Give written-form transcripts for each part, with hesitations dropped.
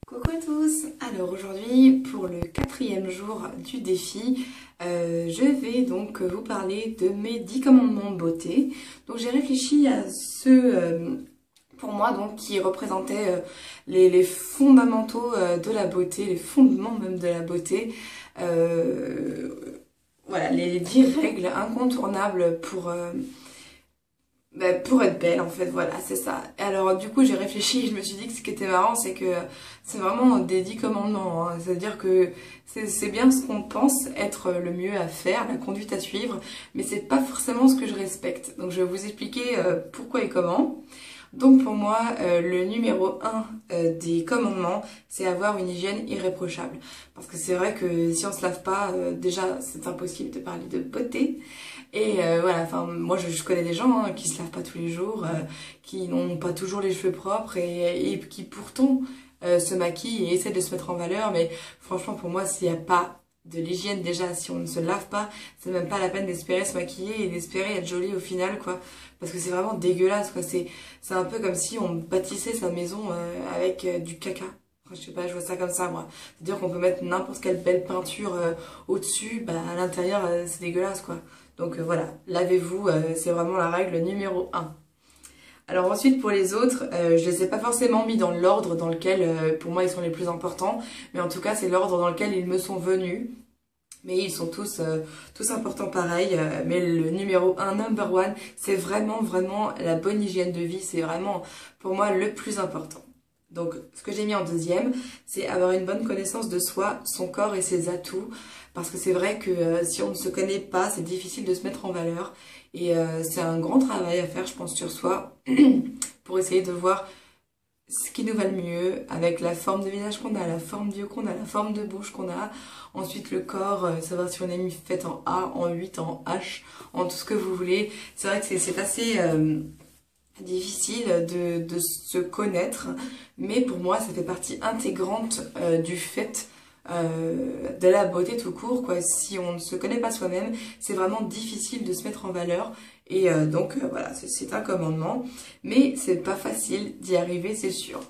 Coucou à tous. Alors aujourd'hui, pour le 4e jour du défi, je vais donc vous parler de mes 10 commandements de beauté. Donc j'ai réfléchi à ceux, pour moi, donc, qui représentaient les fondamentaux de la beauté, les fondements même de la beauté. Voilà, les 10 règles incontournables pour être belle en fait, voilà, c'est ça. Et alors du coup j'ai réfléchi et je me suis dit que ce qui était marrant c'est que c'est vraiment des 10 commandements, hein. C'est-à-dire que c'est bien ce qu'on pense être le mieux à faire, la conduite à suivre, mais c'est pas forcément ce que je respecte. Donc je vais vous expliquer pourquoi et comment. Donc pour moi, le numéro 1 des commandements, c'est avoir une hygiène irréprochable. Parce que c'est vrai que si on se lave pas, déjà c'est impossible de parler de beauté. Et voilà, enfin moi je connais des gens qui se lavent pas tous les jours, qui n'ont pas toujours les cheveux propres et qui pourtant se maquillent et essaient de se mettre en valeur. Mais franchement pour moi s'il n'y a pas de l'hygiène déjà, si on ne se lave pas, c'est même pas la peine d'espérer se maquiller et d'espérer être jolie au final quoi. Parce que c'est vraiment dégueulasse quoi, c'est un peu comme si on bâtissait sa maison avec du caca. Enfin, je sais pas, je vois ça comme ça moi. C'est-à-dire qu'on peut mettre n'importe quelle belle peinture au-dessus, bah à l'intérieur c'est dégueulasse quoi. Donc voilà, lavez-vous, c'est vraiment la règle numéro 1. Alors ensuite pour les autres, je les ai pas forcément mis dans l'ordre dans lequel pour moi ils sont les plus importants, mais en tout cas c'est l'ordre dans lequel ils me sont venus. Mais ils sont tous importants pareil, mais le numéro 1, number one, c'est vraiment la bonne hygiène de vie, c'est vraiment pour moi le plus important. Donc ce que j'ai mis en deuxième, c'est avoir une bonne connaissance de soi, son corps et ses atouts, parce que c'est vrai que si on ne se connaît pas, c'est difficile de se mettre en valeur, et c'est un grand travail à faire, je pense, sur soi, pour essayer de voir ce qui nous va le mieux, avec la forme de visage qu'on a, la forme d'yeux qu'on a, la forme de bouche qu'on a. Ensuite le corps, savoir si on est mis fait en A, en 8, en H, en tout ce que vous voulez. C'est vrai que c'est assez difficile de se connaître, mais pour moi ça fait partie intégrante du fait de la beauté tout court, quoi. Si on ne se connaît pas soi-même, c'est vraiment difficile de se mettre en valeur. Et donc voilà, c'est un commandement, mais c'est pas facile d'y arriver, c'est sûr.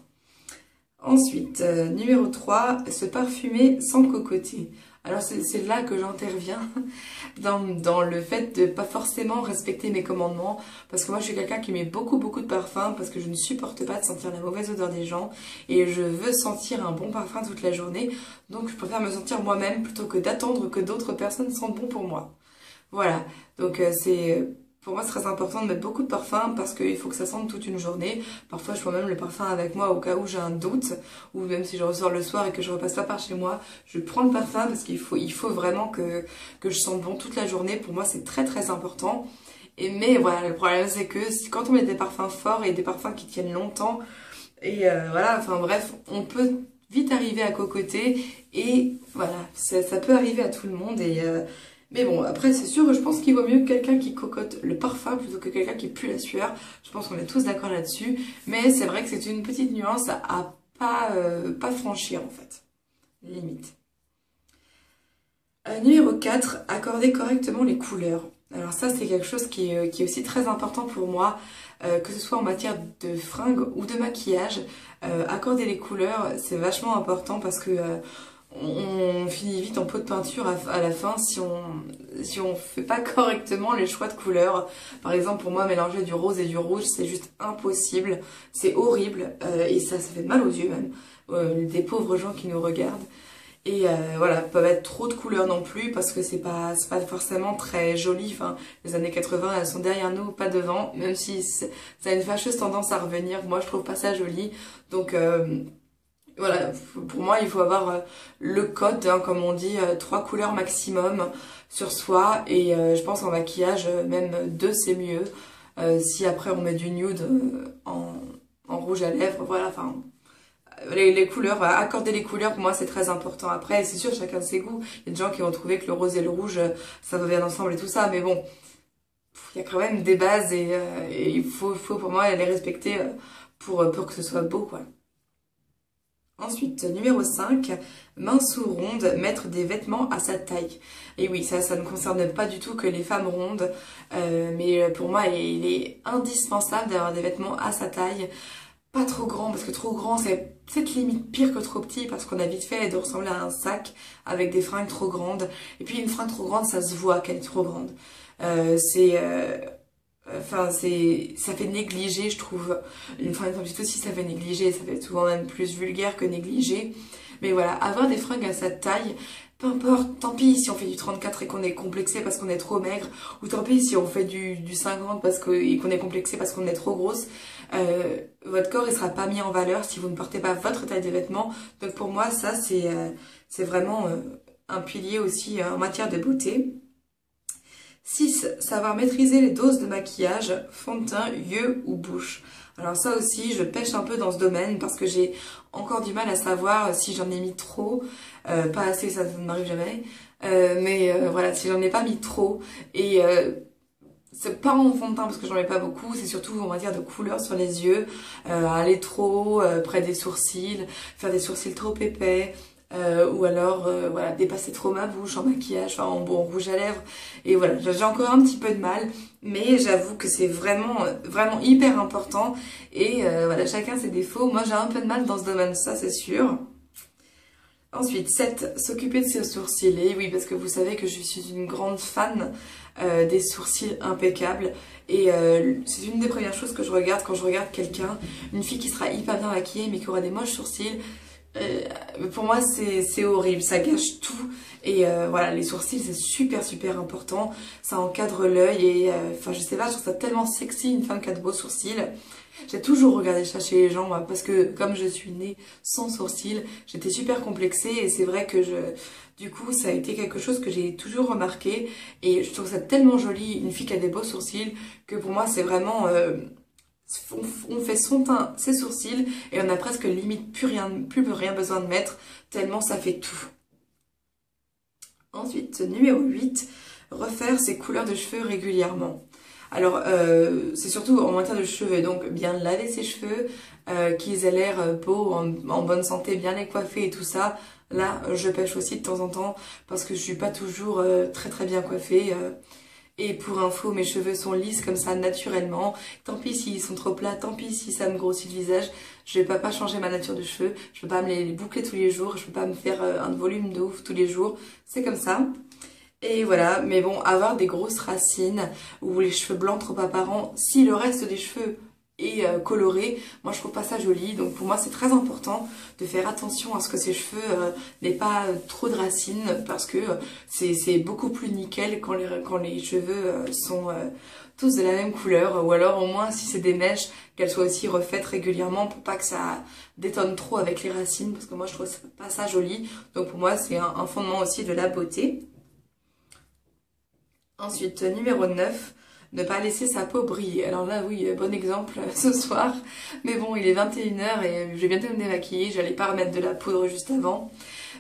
Ensuite, numéro 3, se parfumer sans cocoter. Alors c'est là que j'interviens dans le fait de pas forcément respecter mes commandements, parce que moi je suis quelqu'un qui met beaucoup de parfum, parce que je ne supporte pas de sentir la mauvaise odeur des gens, et je veux sentir un bon parfum toute la journée, donc je préfère me sentir moi-même plutôt que d'attendre que d'autres personnes sentent bon pour moi. Voilà, donc pour moi c'est très important de mettre beaucoup de parfum parce qu'il faut que ça sente toute une journée. Parfois je prends même le parfum avec moi au cas où j'ai un doute, ou même si je ressors le soir et que je repasse pas par chez moi, je prends le parfum parce qu'il faut vraiment que je sente bon toute la journée. Pour moi c'est très important. Mais voilà, le problème c'est que quand on met des parfums forts et des parfums qui tiennent longtemps, et voilà, enfin bref, on peut vite arriver à cocoter, et voilà, ça peut arriver à tout le monde. Mais bon, après c'est sûr, je pense qu'il vaut mieux quelqu'un qui cocote le parfum plutôt que quelqu'un qui pue la sueur. Je pense qu'on est tous d'accord là-dessus. Mais c'est vrai que c'est une petite nuance à pas franchir en fait. Limite. Numéro 4, accorder correctement les couleurs. Alors ça c'est quelque chose qui est aussi très important pour moi, que ce soit en matière de fringues ou de maquillage. Accorder les couleurs c'est vachement important parce que on finit vite en pot de peinture à la fin si on fait pas correctement les choix de couleurs. Par exemple pour moi mélanger du rose et du rouge c'est juste impossible, c'est horrible, et ça fait mal aux yeux même, des pauvres gens qui nous regardent. Et voilà, peuvent être trop de couleurs non plus parce que c'est pas forcément très joli. Enfin, les années 80, elles sont derrière nous, pas devant, même si ça a une fâcheuse tendance à revenir. Moi, je trouve pas ça joli. Donc voilà, pour moi, il faut avoir le code, hein, comme on dit, 3 couleurs maximum sur soi. Et je pense en maquillage, même 2, c'est mieux. Si après on met du nude en rouge à lèvres, voilà, enfin les couleurs, voilà, accorder les couleurs pour moi c'est très important. Après c'est sûr chacun de ses goûts, il y a des gens qui vont trouver que le rose et le rouge ça va bien ensemble et tout ça, mais bon il y a quand même des bases, et il faut pour moi les respecter pour que ce soit beau quoi. Ensuite, numéro 5, mince ou ronde, mettre des vêtements à sa taille. Et oui, ça ne concerne pas du tout que les femmes rondes, mais pour moi, il est indispensable d'avoir des vêtements à sa taille. pas trop grand, parce que trop grand c'est peut-être limite pire que trop petit, parce qu'on a vite fait de ressembler à un sac avec des fringues trop grandes. Et puis une fringue trop grande, ça se voit qu'elle est trop grande. C'est... Enfin, ça fait négliger, je trouve. Une fringue trop petite aussi, ça fait négliger, ça fait souvent même plus vulgaire que négligé. Mais voilà, avoir des fringues à sa taille, peu importe, tant pis si on fait du 34 et qu'on est complexé parce qu'on est trop maigre, ou tant pis si on fait du 50 et qu'on est complexé parce qu'on est trop grosse, votre corps il sera pas mis en valeur si vous ne portez pas votre taille de vêtements. Donc pour moi, ça c'est vraiment un pilier aussi en matière de beauté. 6. Savoir maîtriser les doses de maquillage, fond de teint, yeux ou bouche. Alors ça aussi, je pêche un peu dans ce domaine parce que j'ai encore du mal à savoir si j'en ai mis trop. Pas assez, ça ne m'arrive jamais. Voilà, si j'en ai pas mis trop. Et c'est pas en fond de teint parce que j'en mets pas beaucoup, c'est surtout en matière de couleur sur les yeux. Aller trop près des sourcils, faire des sourcils trop épais. Ou alors voilà, dépasser trop ma bouche en maquillage, enfin en rouge à lèvres. Et voilà, j'ai encore un petit peu de mal, mais j'avoue que c'est vraiment hyper important. Et voilà, chacun ses défauts. Moi j'ai un peu de mal dans ce domaine, ça c'est sûr. Ensuite, 7. S'occuper de ses sourcils. Et oui, parce que vous savez que je suis une grande fan des sourcils impeccables. Et c'est une des premières choses que je regarde quand je regarde quelqu'un. Une fille qui sera hyper bien maquillée mais qui aura des moches sourcils. Pour moi c'est horrible, ça gâche tout. Et voilà, les sourcils c'est super important, ça encadre l'œil. Et enfin je sais pas, je trouve ça tellement sexy une femme qui a de beaux sourcils. J'ai toujours regardé ça chez les gens, moi, parce que comme je suis née sans sourcils, j'étais super complexée. Et c'est vrai que du coup ça a été quelque chose que j'ai toujours remarqué. Et je trouve ça tellement joli, une fille qui a des beaux sourcils, que pour moi c'est vraiment... on fait son teint, ses sourcils, et on a presque limite plus rien besoin de mettre, tellement ça fait tout. Ensuite, numéro 8, refaire ses couleurs de cheveux régulièrement. Alors, c'est surtout en matière de cheveux, donc bien laver ses cheveux, qu'ils aient l'air beaux, en bonne santé, bien les coiffer et tout ça. Là, je pêche aussi de temps en temps, parce que je suis pas toujours très bien coiffée. Et pour info, mes cheveux sont lisses comme ça naturellement. Tant pis s'ils sont trop plats, tant pis si ça me grossit le visage. Je vais pas changer ma nature de cheveux. Je peux pas me les boucler tous les jours. Je peux pas me faire un volume de ouf tous les jours. C'est comme ça. Et voilà, mais bon, avoir des grosses racines ou les cheveux blancs trop apparents, si le reste des cheveux est coloré, moi je trouve pas ça joli. Donc pour moi c'est très important de faire attention à ce que ces cheveux n'aient pas trop de racines, parce que c'est beaucoup plus nickel quand les cheveux sont tous de la même couleur, ou alors au moins si c'est des mèches, qu'elles soient aussi refaites régulièrement pour pas que ça détonne trop avec les racines, parce que moi je trouve pas ça joli. Donc pour moi c'est un fondement aussi de la beauté. Ensuite, numéro 9, ne pas laisser sa peau briller. Alors là, oui, bon exemple ce soir. Mais bon, il est 21h et je vais bientôt me démaquiller. J'allais pas remettre de la poudre juste avant.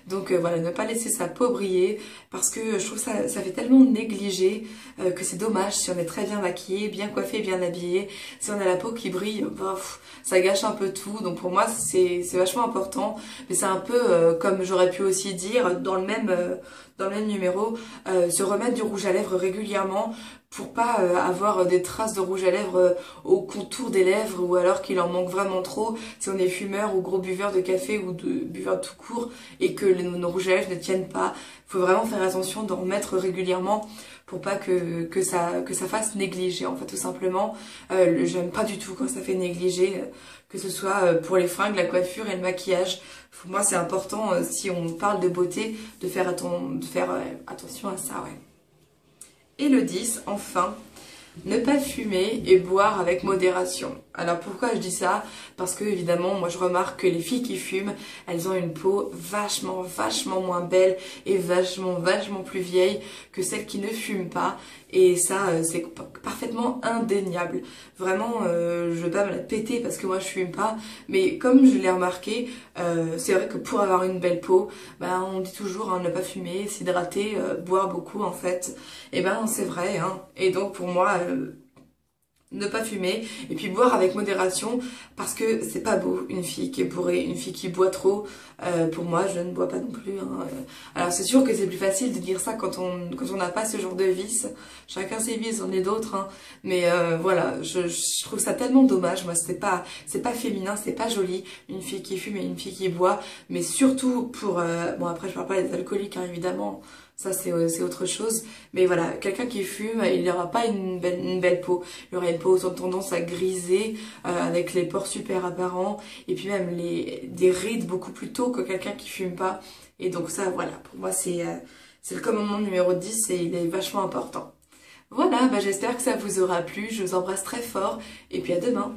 Donc voilà, ne pas laisser sa peau briller, parce que je trouve ça fait tellement négligé que c'est dommage. Si on est très bien maquillé, bien coiffé, bien habillé, si on a la peau qui brille, bah, ça gâche un peu tout. Donc pour moi c'est vachement important. Mais c'est un peu comme j'aurais pu aussi dire dans le même numéro, se remettre du rouge à lèvres régulièrement pour pas avoir des traces de rouge à lèvres au contour des lèvres, ou alors qu'il en manque vraiment trop si on est fumeur ou gros buveur de café ou de buveur tout court et que nos rouges à lèvres ne tiennent pas. Il faut vraiment faire attention d'en remettre régulièrement pour pas que ça fasse négliger, en fait, tout simplement. J'aime pas du tout quand ça fait négliger, que ce soit pour les fringues, la coiffure et le maquillage. Pour moi c'est important, si on parle de beauté, de faire attention à ça, ouais. Et le 10, enfin, ne pas fumer et boire avec modération. Alors pourquoi je dis ça? Parce que évidemment, moi je remarque que les filles qui fument, elles ont une peau vachement moins belle et vachement plus vieille que celles qui ne fument pas. Et ça, c'est parfaitement indéniable. Vraiment, je vais pas me la péter parce que moi je fume pas. Mais comme je l'ai remarqué, c'est vrai que pour avoir une belle peau, ben, on dit toujours hein, ne pas fumer, s'hydrater, boire beaucoup en fait. Et ben c'est vrai. Hein. Et donc pour moi... ne pas fumer et puis boire avec modération parce que c'est pas beau une fille qui est bourrée, une fille qui boit trop. Pour moi, je ne bois pas non plus, hein. Alors c'est sûr que c'est plus facile de dire ça quand on n'a pas ce genre de vice. Chacun ses vices, on est d'autres, hein. Mais voilà, je trouve ça tellement dommage. Moi, c'est pas féminin, c'est pas joli une fille qui fume et une fille qui boit. Mais surtout pour bon, après je parle pas des alcooliques, hein, évidemment. Ça, c'est autre chose. Mais voilà, quelqu'un qui fume, il n'aura pas une belle peau. Il aura une peau sans tendance à griser, avec les pores super apparents. Et puis même des rides beaucoup plus tôt que quelqu'un qui fume pas. Et donc ça, voilà, pour moi, c'est le commandement numéro 10 et il est vachement important. Voilà, bah, j'espère que ça vous aura plu. Je vous embrasse très fort. Et puis à demain.